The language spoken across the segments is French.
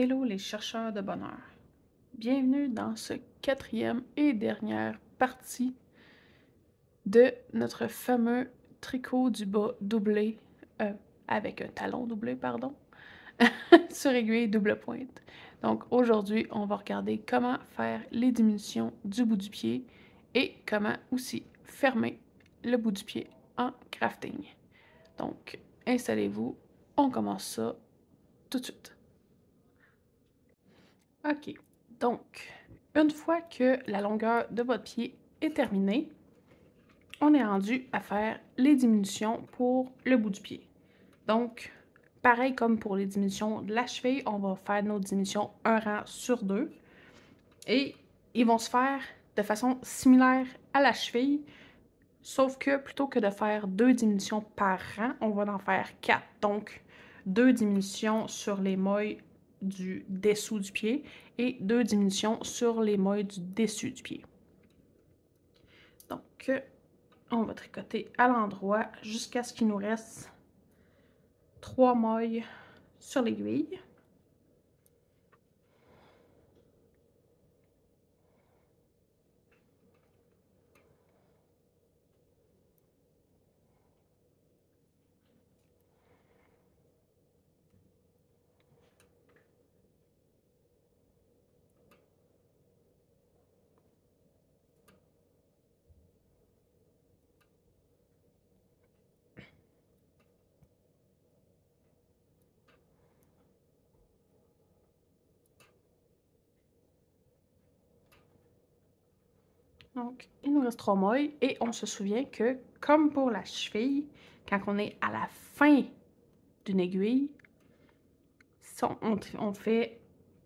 Hello les chercheurs de bonheur. Bienvenue dans ce quatrième et dernière partie de notre fameux tricot du bas doublé, avec un talon doublé, pardon, sur aiguille double pointe. Donc aujourd'hui, on va regarder comment faire les diminutions du bout du pied et comment aussi fermer le bout du pied en crafting. Donc, installez-vous, on commence ça tout de suite. OK. Donc, une fois que la longueur de votre pied est terminée, on est rendu à faire les diminutions pour le bout du pied. Donc, pareil comme pour les diminutions de la cheville, on va faire nos diminutions un rang sur deux. Et ils vont se faire de façon similaire à la cheville, sauf que plutôt que de faire deux diminutions par rang, on va en faire quatre. Donc, deux diminutions sur les mailles du dessous du pied et deux diminutions sur les mailles du dessus du pied. Donc, on va tricoter à l'endroit jusqu'à ce qu'il nous reste 3 mailles sur l'aiguille. Donc, il nous reste 3 mailles et on se souvient que, comme pour la cheville, quand on est à la fin d'une aiguille, on fait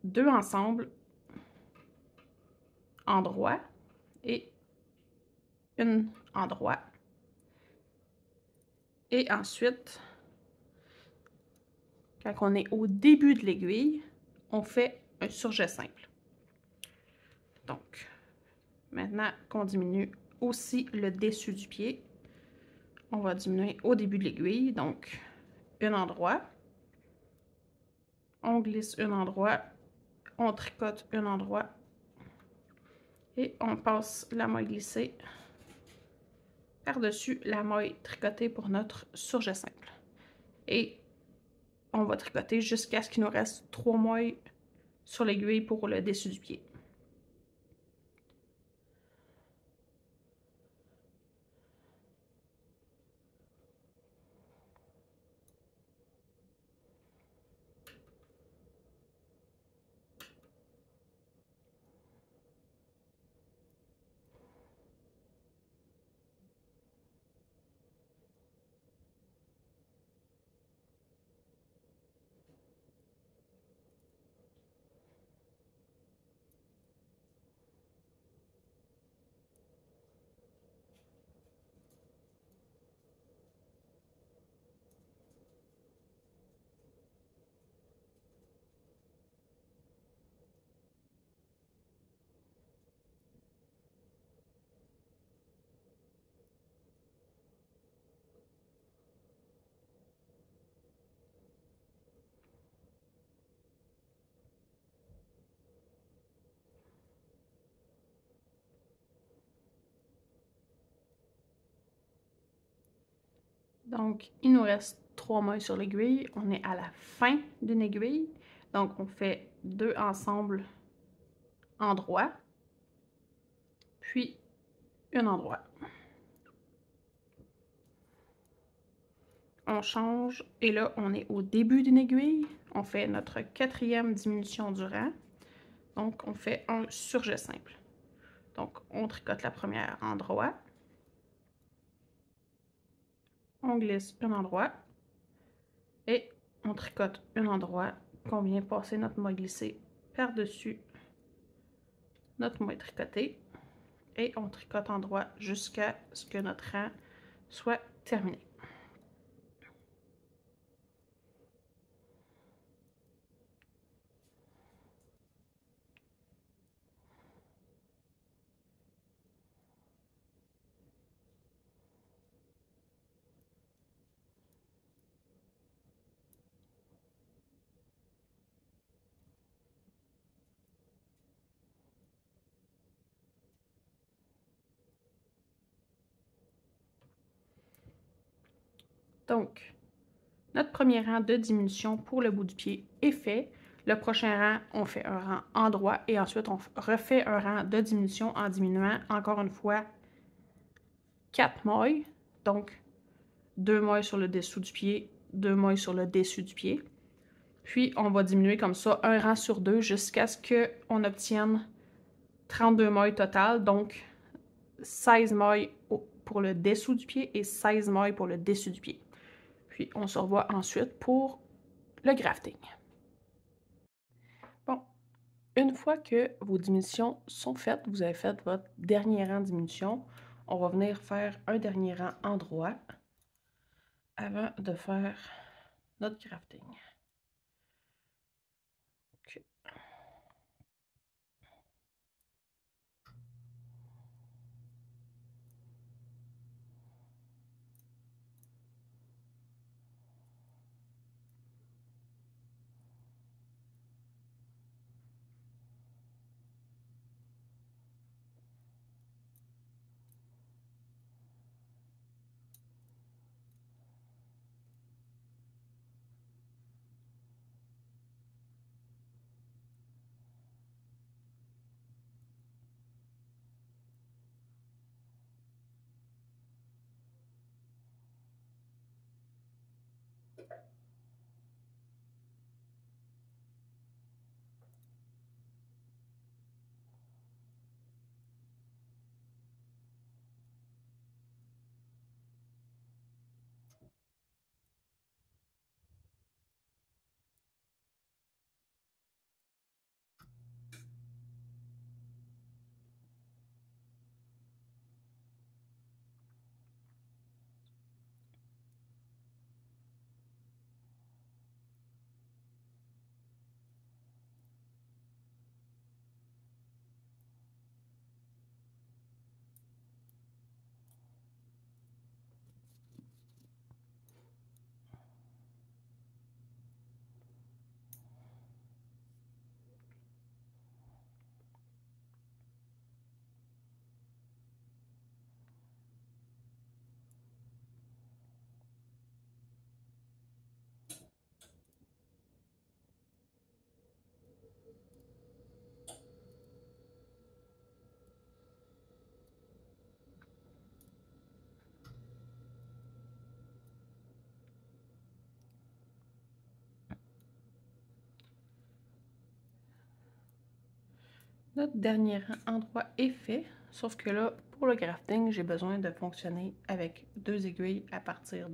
deux ensemble en droit et une en droit. Et ensuite, quand on est au début de l'aiguille, on fait un surjet simple. Donc, maintenant qu'on diminue aussi le dessus du pied, on va diminuer au début de l'aiguille, donc un endroit. On glisse un endroit, on tricote un endroit et on passe la maille glissée par-dessus la maille tricotée pour notre surjet simple. Et on va tricoter jusqu'à ce qu'il nous reste 3 mailles sur l'aiguille pour le dessus du pied. Donc, il nous reste 3 mailles sur l'aiguille. On est à la fin d'une aiguille. Donc, on fait deux ensemble en droit, puis un endroit. On change et là, on est au début d'une aiguille. On fait notre quatrième diminution du rang. Donc, on fait un surjet simple. Donc, on tricote la première en droit. On glisse un endroit. Et on tricote un endroit qu'on vient passer notre maille glissée par-dessus notre maille tricotée. Et on tricote en droit jusqu'à ce que notre rang soit terminé. Donc, notre premier rang de diminution pour le bout du pied est fait. Le prochain rang, on fait un rang endroit et ensuite on refait un rang de diminution en diminuant encore une fois 4 mailles. Donc, 2 mailles sur le dessous du pied, 2 mailles sur le dessus du pied. Puis, on va diminuer comme ça un rang sur 2 jusqu'à ce qu'on obtienne 32 mailles totales. Donc, 16 mailles pour le dessous du pied et 16 mailles pour le dessus du pied. Puis, on se revoit ensuite pour le grafting. Bon, une fois que vos diminutions sont faites, vous avez fait votre dernier rang de diminution, on va venir faire un dernier rang endroit avant de faire notre grafting. Okay. Notre dernier endroit est fait, sauf que là, pour le grafting, j'ai besoin de fonctionner avec 2 aiguilles à partir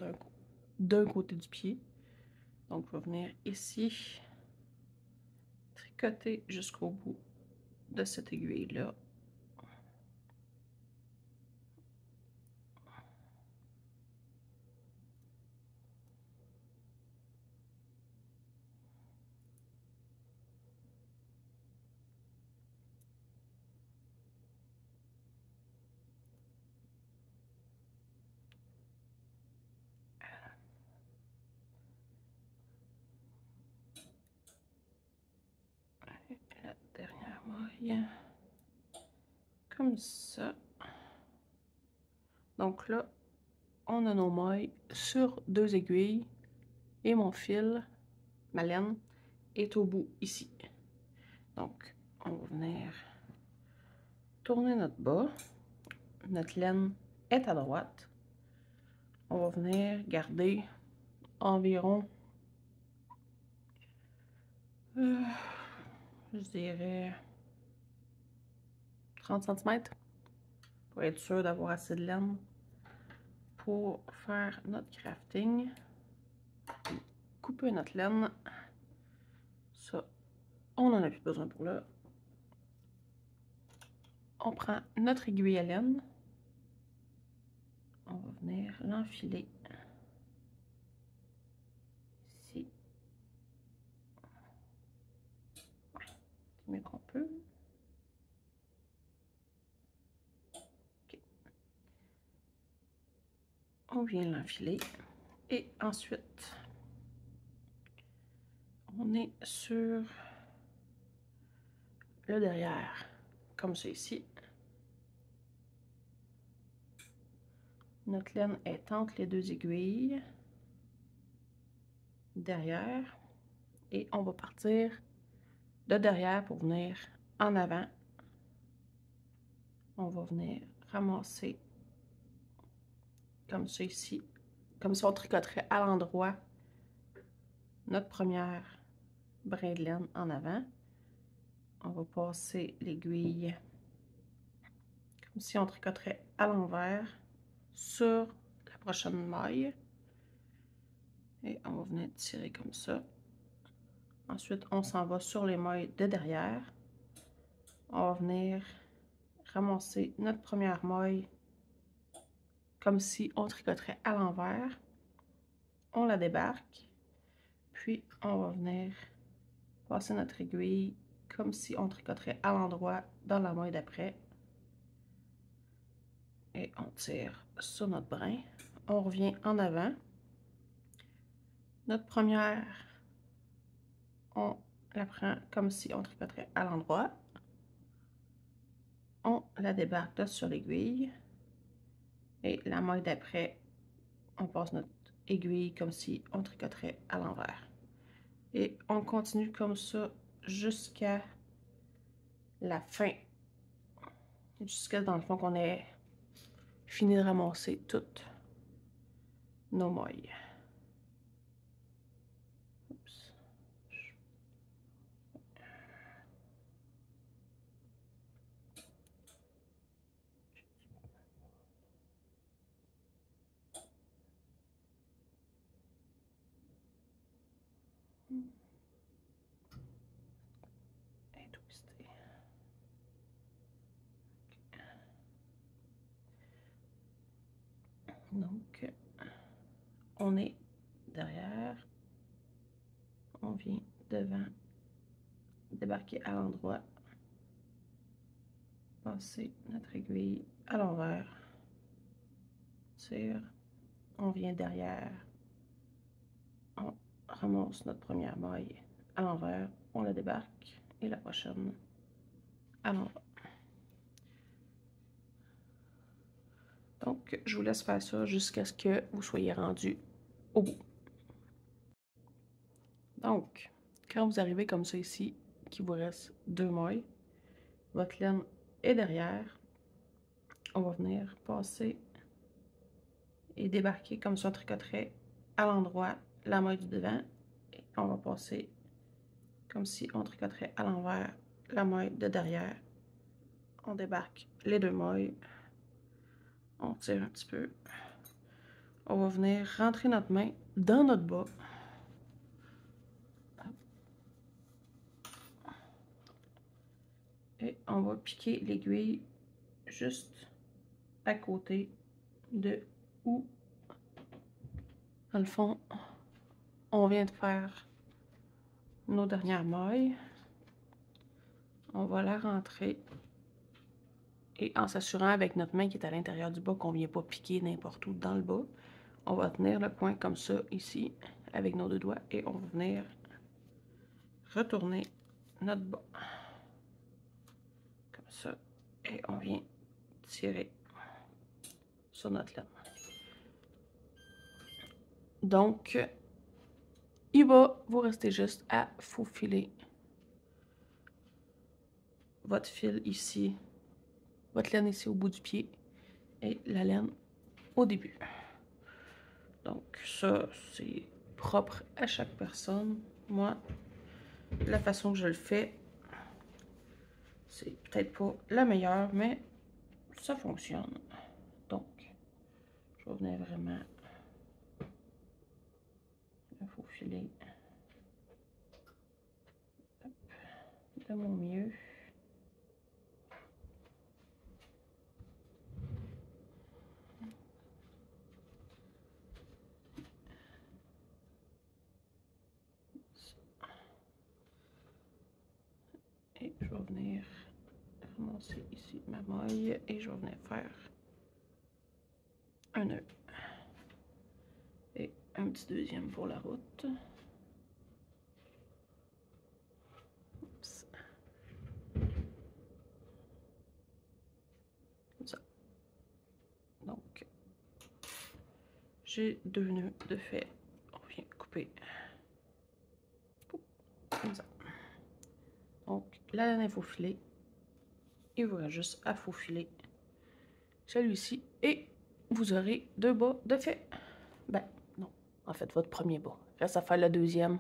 d'un côté du pied. Donc, je vais venir ici, tricoter jusqu'au bout de cette aiguille-là. La dernière maille, comme ça. Donc là, on a nos mailles sur 2 aiguilles et mon fil, ma laine, est au bout ici. Donc, on va venir tourner notre bas. Notre laine est à droite. On va venir garder environ, je dirais, 30 cm pour être sûr d'avoir assez de laine pour faire notre crafting. Couper notre laine. Ça, on n'en a plus besoin pour là. On prend notre aiguille à laine. On va venir l'enfiler ici. Ouais, c'est mieux qu'on peut. Okay. On vient l'enfiler. Et ensuite, on est sur le derrière, comme ça ici. Notre laine est entre les 2 aiguilles. derrière. Et on va partir de derrière pour venir en avant. On va venir ramasser comme ça ici, comme si on tricoterait à l'endroit notre première brin de laine en avant. On va passer l'aiguille comme si on tricoterait à l'envers sur la prochaine maille. Et on va venir tirer comme ça. Ensuite, on s'en va sur les mailles de derrière. On va venir ramasser notre première maille comme si on tricoterait à l'envers. On la débarque. Puis, on va venir passer notre aiguille comme si on tricoterait à l'endroit dans la maille d'après. Et on tire sur notre brin. On revient en avant. Notre première, on la prend comme si on tricoterait à l'endroit. On la débarque là sur l'aiguille. Et la maille d'après, on passe notre aiguille comme si on tricoterait à l'envers. Et on continue comme ça jusqu'à la fin. Jusqu'à dans le fond qu'on ait fini de ramasser toutes nos mailles. Oups. Et twisté. Donc, on est derrière, on vient devant, débarquer à l'endroit, passer notre aiguille à l'envers, tire, on vient derrière, on ramasse notre première maille à l'envers, on la débarque et la prochaine à l'envers. Donc, je vous laisse faire ça jusqu'à ce que vous soyez rendu au bout. Donc, quand vous arrivez comme ça ici, qu'il vous reste 2 mailles, votre laine est derrière, on va venir passer et débarquer comme ça on tricoterait à l'endroit la maille du devant et on va passer comme si on tricoterait à l'envers la maille de derrière. On débarque les 2 mailles, on tire un petit peu, on va venir rentrer notre main dans notre bas. Et on va piquer l'aiguille juste à côté de où, dans le fond, on vient de faire nos dernières mailles. On va la rentrer et en s'assurant avec notre main qui est à l'intérieur du bas qu'on ne vient pas piquer n'importe où dans le bas, on va tenir le point comme ça ici avec nos 2 doigts et on va venir retourner notre bas comme ça et on vient tirer sur notre laine. Donc, il va vous rester juste à faufiler votre fil ici, votre laine ici au bout du pied et la laine au début. Donc ça, c'est propre à chaque personne. Moi, la façon que je le fais, c'est peut-être pas la meilleure, mais ça fonctionne. Donc, je vais venir vraiment le faufiler de mon mieux. Et je vais venir ramasser ici ma maille et je vais venir faire un nœud. Et un petit deuxième pour la route. Oups. Comme ça. Donc, j'ai 2 nœuds de fait. On vient couper comme ça. Donc, la laine est faufilée. Il vous reste juste à faufiler celui-ci et vous aurez 2 bas de fait. Ben, non. En fait, votre premier bas. Reste à faire le deuxième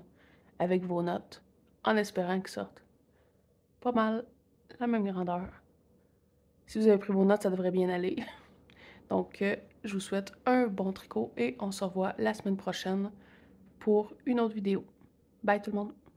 avec vos notes en espérant qu'ils sortent pas mal la même grandeur. Si vous avez pris vos notes, ça devrait bien aller. Donc, je vous souhaite un bon tricot et on se revoit la semaine prochaine pour une autre vidéo. Bye tout le monde!